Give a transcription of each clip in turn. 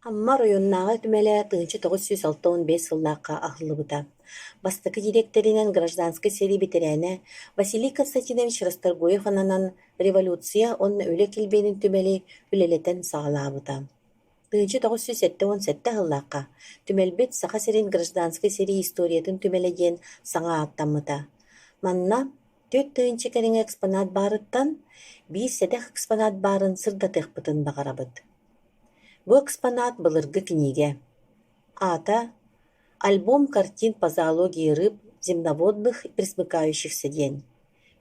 Амма районнааҕа түмэлэ тыынчы 965 сыллаакка ахыллыбыта. Бастакы директоринен гражданской сери битерээне Василий Константинович Расторгуев ананан революция онна үлэ килбээнин түмэли үлэлэтэн саҕалаабыта. Тыынчы 977 сыллаакка түмэлбит саха сирин гражданской сери историятын түмэлэ диэн саҥа ааттаммыта. Манна төт тыынчы кэриҥэ экспонат баарыттан биис сэдэх экспонат баарын сырдатыахпытын баҕарабыт. Бу экспонат былыргы книге. Ата альбом картин по зоологии рыб, земноводных и пресмыкающихся ден.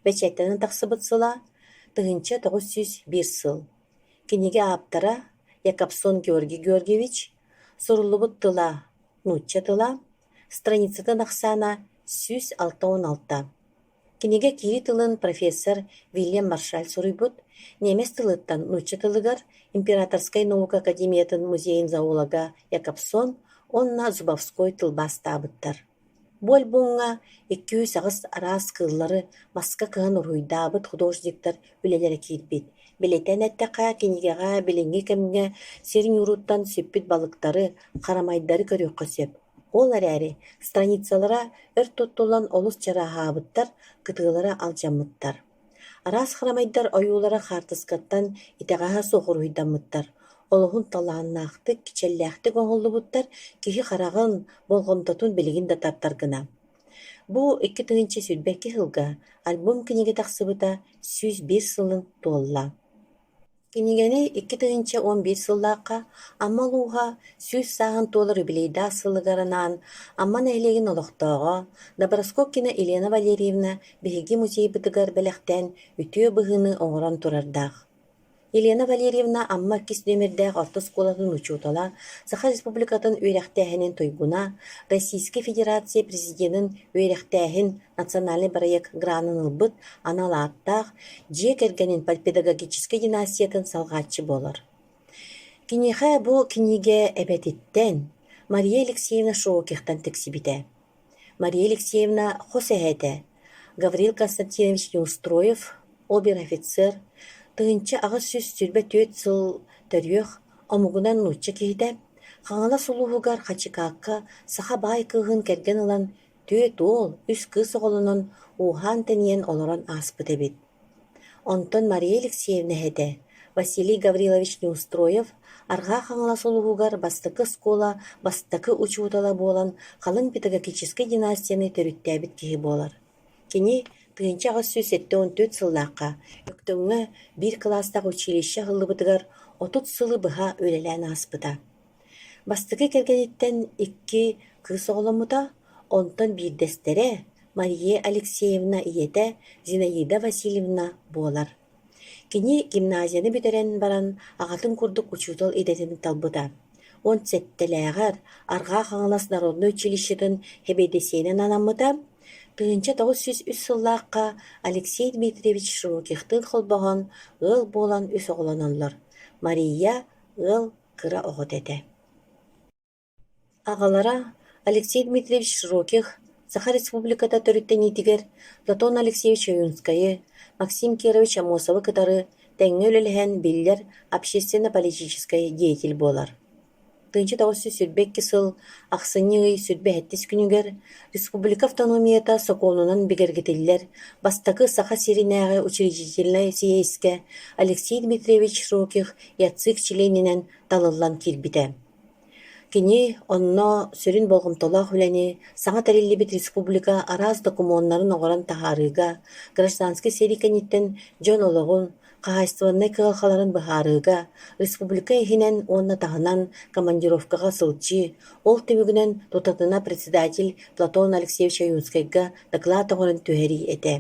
Печаттаны тахсыбыт сыла тыгынча 901 сыл. Книге аптара Якобсон Георгий Георгиевич, сурулубут тыла нучча тыла, страницатын ахсана 166. Книге кири тылын профессор Вильям Маршаль суруйбут, немес тылыттан нучча тылыгар Императорской наука академиятын музейин зоолога Якобсон, онна Зубовской тылбастаабыттар. Бу альбомга 200 агыс араас кыыллары маска кыһан уруйдаабыт художниктар үлелери киирбит. Билетен эттеқа кинигеға билинги кемге сирин уруттан сөппүт балыктары, харамайдары көрөккө сөп. Ол әрәри страницалара өр туттулан олус чараһаабыттар, кытыылара алжаммыттар. Арас харамайдар ойуулара хартыскаттан итегаһа сохуруйдаммыттар. Олоһун талааннаахтык, кичеллээхтик оҥоллубуттар киһи харагын, болгомтотун билигин датартар гына. Бу 2 сүрбэкки сылга альбом книге тахсыбыта 101 сылын туолла. Кинигени 2-11 сыллаакка аммалууга сүз сааһын туолар юбилейда сылыгаранаан амман эхлегин олохтоого Доброскоккина Елена Валерьевна биһиги музей бытыгар бэлэхтэн үтүө быһыны оҥорон турардаах. Елена Валерьевна амма кис нөмердээх орто скулатын учуутала Саха Республикатын үөрэхтээһинин тойгуна Российской Федерация президентын үөрэхтээһин национальный проект гранын ылбыт аналааттаах дьиэ кэргэнин педагогической династиятын салгааччы болар. Киниэхэ бу книге эбэтиттэн Мария Алексеевна Шоокихтан тексибитэ. Мария Алексеевна хосэһэтэ Гавриил Константинович Неустроев, обер-офицер, тыынча агыс сүз сүрбэ төт сыл төрүөх омугунан нучча киһитэ хаҥала сулуугар хачыкаакка саха баай кыыһын кэрген ылан төт уол үс кыыс оҕолунун ууһаан тэниэн олорон ааспыт эбит. Онтон Мария Алексеевна эһэтэ Василий Гаврилович Неустроев арҕаа хаҥала сулуугар бастакы скуола бастакы учуутала буолан халыҥ педагогической династияны төрүттээбит киһи буолар. Кини тыынча агыс сүз 7-14 сыллаакка өктөҥҥө бир класстах училище хыллыбытыгар 30 сылы быһа үлэлээн ааспыта. Бастакы кэргэниттэн 2 кыыс оҕоломмута, онтон биирдэстерэ Мария Алексеевна ийэтэ Зинаида Васильевна буолар. Кини гимназияны бүтэрэн баран аҕатын курдук учуутал идэтин талбыта. Он сэттэлээҕэр арҕаа хаҥалас народной училищетын хэбэйдэсиэнэн анаммыта, тыынча 903 сыллаакка Алексей Дмитриевич Широкихтын холбоҕон ыал буолан үс оҕолоноллор. Мария ыал кыра оҕот этэ. Аҕалара Алексей Дмитриевич Широких Саха Республиката төрүттэнитигэр Платон Алексеевич Аюнскайы, Максим Кирович Амосовы кытары тэҥҥэ үлэлэһэн биллэр общественно-политической деятель буолар. Тыынчы 942 сыл ахсыны ый сүрбэһэттис күнүгэр республика автономията соколунан бигергетиллер бастакы саха сиринээҕэ учредительное сиэйскэ Алексей Дмитриевич Широких яцык чиленинен талыллан кирбитэ. Кини онно сүрүн болгомтолоох үлэни саҥа тэриллибит республика араас докумоннарын оҕорон таһаарыыга гражданский сери кэнниттэн дьон олоҕун хаһаайстыбаннай кыалхаларын быһаарыыга республика иһинэн уонна таһынан командировкаға сылчы ол түмүгүнэн тутатына председатель Платон Алексеевич Аюнскайга доклад оҕорун түһэрий этэ.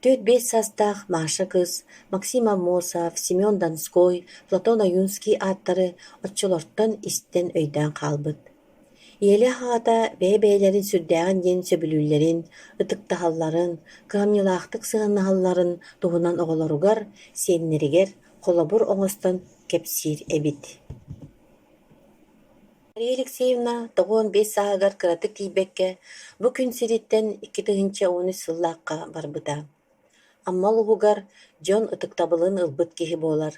4-5 састаах Маша кыз, Максим Амосов, Семен Донской, Платон Аюнский аттары отчолортон истен өйдөөн хаалбыт. Иэлэ хаата бэйэлэрин сүрдээгин диэн сөбүлүүлэрин, ытыктаһалларын, кыһамньылаахтык сыһыннаһалларын туһунан оҕолоругар сиэннэригэр холобур оҥостон кэпсиир эбит. Мария Алексеевна 95 сааһыгар кыратык киибэккэ бу күн сириттэн 2-13 сыллаакка барбыта. Аммал уһугар дьон ытыктабылын ылбыт киһи буолар.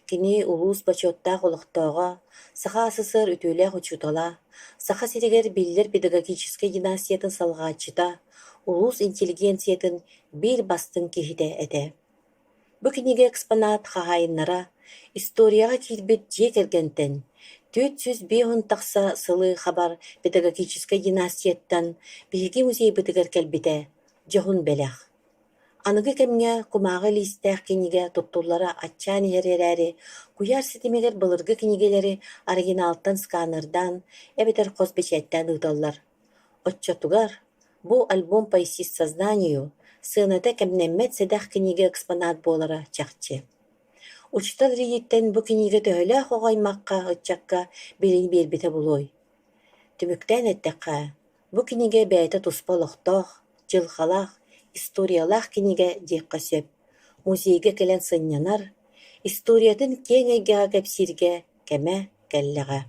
Кини улуус бачоттаах олохтоога, саха асысыр үтүүлээх учутала, саха сиригер биллер педагогической династиятын салгааччыта, улуус интеллигенциятын бир бастын киһитэ этэ. Бу киниге экспонат хаһаайыннара, историяға киирбит дьиэ кэргэнтэн, түт сүз биэхун тахса сылыы хабар педагогической династияттан биһиги музейбытыгар кэлбитэ, дьоһун бэлэх. Аныгы кэмҥэ кумааҕы лиистээх кинигэ туттуллара аччаан иһэрэрээри, куяар ситимигэр былыргы кинигелери оригиналтан сканердан, эбэтэр хос бичээттэн ыыталлар. Отчотугар, бу альбом по естествознанию сыаната кэмнэммэт сэдэх кинигэ экспонат буолара чахчы. Учтал рииттэн бу кинигэ төһөлөөх оҕоймакка ыччакка билин биэрбитэ булуой. Түмүктэн эттэххэ, бу кинигэ бэйэтэ туспа олохтоох, дьылхалаах, историялаах кинигэ диэххэ сөп, музейгэ кэлэн сынньанар, историятын кең эйгэҕэ кэпсииргэ кэмэ кэллэҕэ.